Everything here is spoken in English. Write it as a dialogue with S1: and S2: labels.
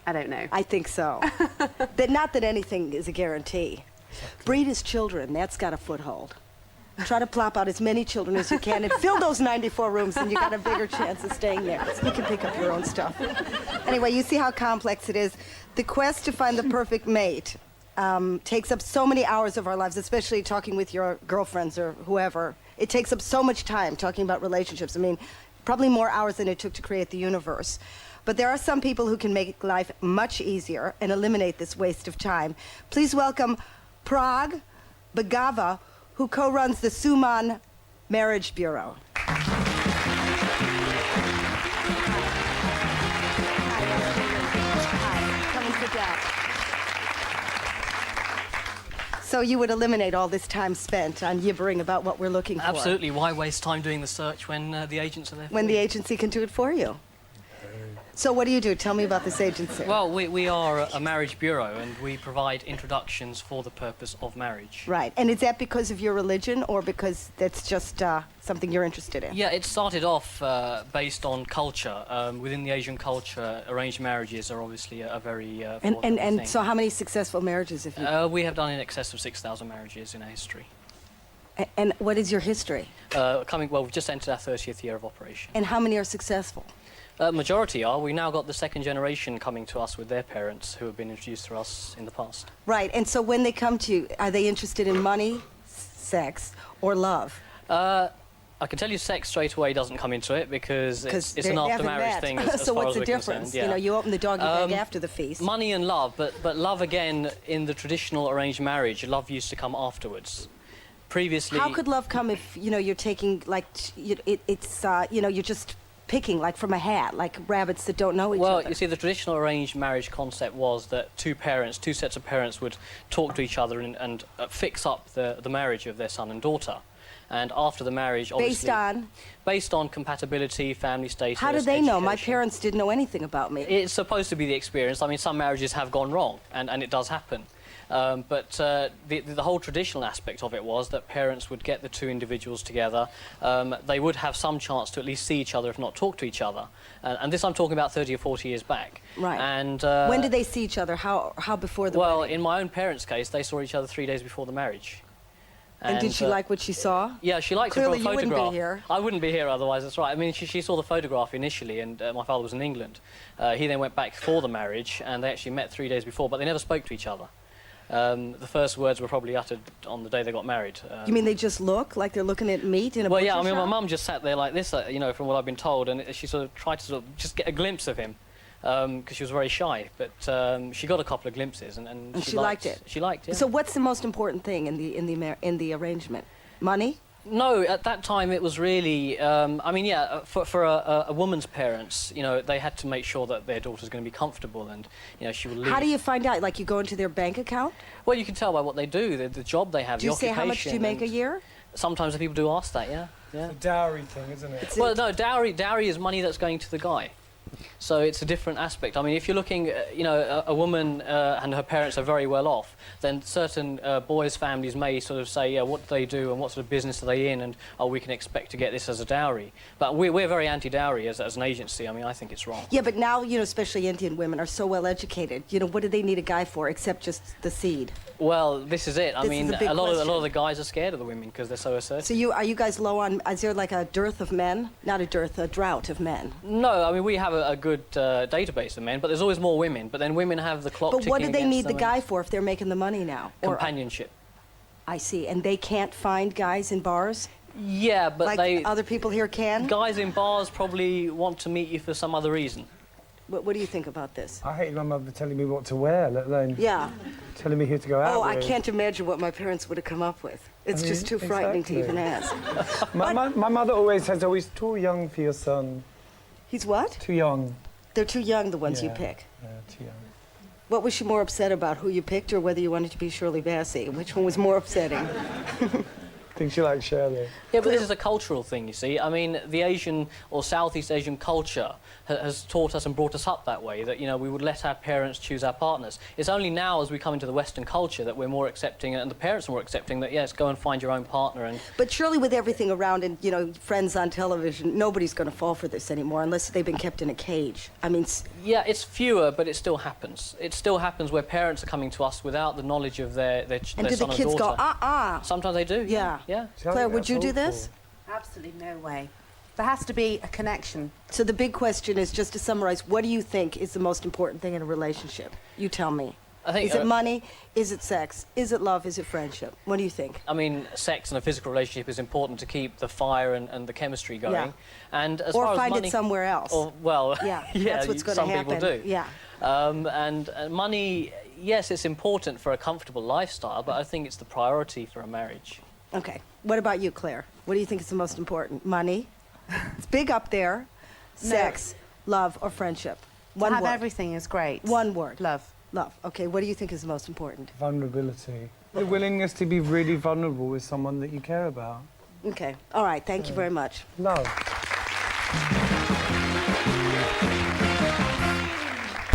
S1: I don't know.
S2: I think so. Not that anything is a guarantee. Breed his children. That's got a foothold. Try to plop out as many children as you can and fill those 94 rooms, and you got a bigger chance of staying there. So you can pick up your own stuff. Anyway, you see how complex it is. The quest to find the perfect mate takes up so many hours of our lives, especially talking with your girlfriends or whoever. It takes up so much time talking about relationships. I mean, probably more hours than it took to create the universe. But there are some people who can make life much easier and eliminate this waste of time. Please welcome Parag Bhagava, who co-runs the Suman Marriage Bureau. Come and sit down. So you would eliminate all this time spent on gibbering about what we're looking for.
S3: Absolutely. Why waste time doing the search when the agents are there?
S2: When the agency can do it for you. So what do? Tell me about this agency.
S3: Well, we are a marriage bureau, and we provide introductions for the purpose of marriage.
S2: Right. And is that because of your religion, or because that's just something you're interested in?
S3: Yeah, it started off based on culture. Within the Asian culture, arranged marriages are obviously a very
S2: And
S3: thing.
S2: so how many successful marriages have you...
S3: We have done in excess of 6,000 marriages in our history.
S2: And what is your history?
S3: Well, we've just entered our 30th year of operation.
S2: And how many are successful?
S3: Majority are. We now got the second generation coming to us with their parents who have been introduced to us in the past.
S2: Right. And so when they come to you, are they interested in money, sex, or love?
S3: I can tell you sex straight away doesn't come into it because it's an after-marriage thing as
S2: so
S3: far
S2: what's
S3: as
S2: the
S3: we're
S2: difference?
S3: concerned. Yeah.
S2: You know, you open the doggy bag after the feast.
S3: Money and love, but love again, in the traditional arranged marriage, love used to come afterwards. Previously...
S2: How could love come if, you know, you're taking, like, you know, you're just picking, like, from a hat, like rabbits that don't know each other?
S3: Well, you see, the traditional arranged marriage concept was that two sets of parents would talk to each other and fix up the marriage of their son and daughter. And after the marriage, obviously... Based on compatibility, family status,
S2: How did they know? My
S3: education.
S2: parents didn't know anything about me.
S3: It's supposed to be the experience. I mean, some marriages have gone wrong, and it does happen. But the whole traditional aspect of it was that parents would get the two individuals together. They would have some chance to at least see each other, if not talk to each other. And this I'm talking about 30 or 40 years back.
S2: Right.
S3: And
S2: when did they see each other? How before the
S3: Well,
S2: wedding?
S3: in my own parents' case, they saw each other 3 days before the marriage.
S2: And did she like what she saw?
S3: Yeah, she liked
S2: Clearly
S3: it from a photograph.
S2: you wouldn't be here.
S3: I wouldn't be here otherwise, that's right. I mean, she saw the photograph initially, and my father was in England. He then went back for the marriage, and they actually met 3 days before, but they never spoke to each other. The first words were probably uttered on the day they got married.
S2: You mean they just look like they're looking at meat in a
S3: Well, yeah, I
S2: butcher
S3: mean, my
S2: shop?
S3: mum just sat there like this, you know, from what I've been told, and she sort of tried to sort of just get a glimpse of him, because she was very shy, but she got a couple of glimpses, and
S2: she liked it.
S3: She liked it.
S2: So what's the most important thing in the arrangement? Money?
S3: No, at that time it was really, I mean, yeah, for a woman's parents, you know, they had to make sure that their daughter's going to be comfortable, and, you know, she will leave.
S2: How do you find out? Like, you go into their bank account?
S3: Well, you can tell by what they do, the job they have,
S2: Do you
S3: the
S2: say
S3: occupation.
S2: how much do you make a year?
S3: Sometimes the people do ask that, yeah.
S4: It's a dowry thing, isn't it?
S3: Well, no, dowry is money that's going to the guy. So it's a different aspect. I mean, if you're looking, you know, a woman and her parents are very well off, then certain boys' families may sort of say, yeah, what do they do and what sort of business are they in, and, oh, we can expect to get this as a dowry. But we're very anti-dowry as an agency. I mean, I think it's wrong.
S2: Yeah, but now, you know, especially Indian women are so well educated. You know, what do they need a guy for except just the seed?
S3: Well, this is it. I mean,
S2: This is a
S3: a lot
S2: big
S3: of the guys are scared of the women because they're so assertive.
S2: So are you guys low on, is there like a dearth of men? Not a dearth, a drought of men.
S3: No, I mean, we have a good database of men, but there's always more women. But then women have the clock ticking
S2: But what do they
S3: against
S2: need the
S3: them,
S2: guy for if they're making the money now?
S3: companionship.
S2: I see. And they can't find guys in bars?
S3: Yeah, but
S2: Like other people here can?
S3: guys in bars probably want to meet you for some other reason.
S2: What do you think about this?
S4: I hate my mother telling me what to wear, let alone
S2: Yeah.
S4: telling me who to go out
S2: Oh, I
S4: with.
S2: can't imagine what my parents would have come up with. It's
S4: I mean,
S2: just too frightening to even ask.
S4: My mother always says, oh, he's too young for your son.
S2: He's what?
S4: Too young.
S2: They're too young, the ones you
S4: Yeah.
S2: pick.
S4: Yeah, too young.
S2: What was she more upset about, who you picked or whether you wanted to be Shirley Bassey? Which one was more upsetting?
S4: I think she likes Shirley.
S3: Yeah, but this is a cultural thing, you see. I mean, the Asian or Southeast Asian culture has taught us and brought us up that way, that, you know, we would let our parents choose our partners. It's only now, as we come into the Western culture, that we're more accepting, and the parents are more accepting, that, yes, go and find your own partner. And
S2: But surely with everything around and, you know, friends on television, nobody's going to fall for this anymore unless they've been kept in a cage. I mean,
S3: yeah, it's fewer, but it still happens. It still happens where parents are coming to us without the knowledge of their
S2: and
S3: son
S2: do the
S3: or
S2: kids
S3: daughter.
S2: go,
S3: Sometimes they do.
S2: Yeah.
S3: Yeah.
S4: See, I
S2: Claire,
S4: think
S2: would you
S4: that's
S2: do this?
S4: awful.
S1: Absolutely no way. There has to be a connection.
S2: So the big question is, just to summarize, what do you think is the most important thing in a relationship? You tell me.
S3: I think,
S2: Is it money? Is it sex? Is it love? Is it friendship? What do you think?
S3: I mean, sex and a physical relationship is important to keep the fire and the chemistry going.
S2: Yeah.
S3: And as
S2: Or
S3: far
S2: find
S3: as money,
S2: it somewhere else.
S3: Or, well,
S2: Yeah,
S3: yeah,
S2: that's what's going to
S3: some
S2: happen.
S3: people do.
S2: Yeah.
S3: And money, yes, it's important for a comfortable lifestyle, but I think it's the priority for a marriage.
S2: Okay. What about you, Claire? What do you think is the most important? Money? It's big up there. Sex, love, or friendship? One
S1: to have
S2: word.
S1: everything is great.
S2: One word.
S1: Love.
S2: Love. Okay. What do you think is the most important?
S4: Vulnerability. The willingness to be really vulnerable with someone that you care about.
S2: Okay. All right. Thank you very much.
S4: Love.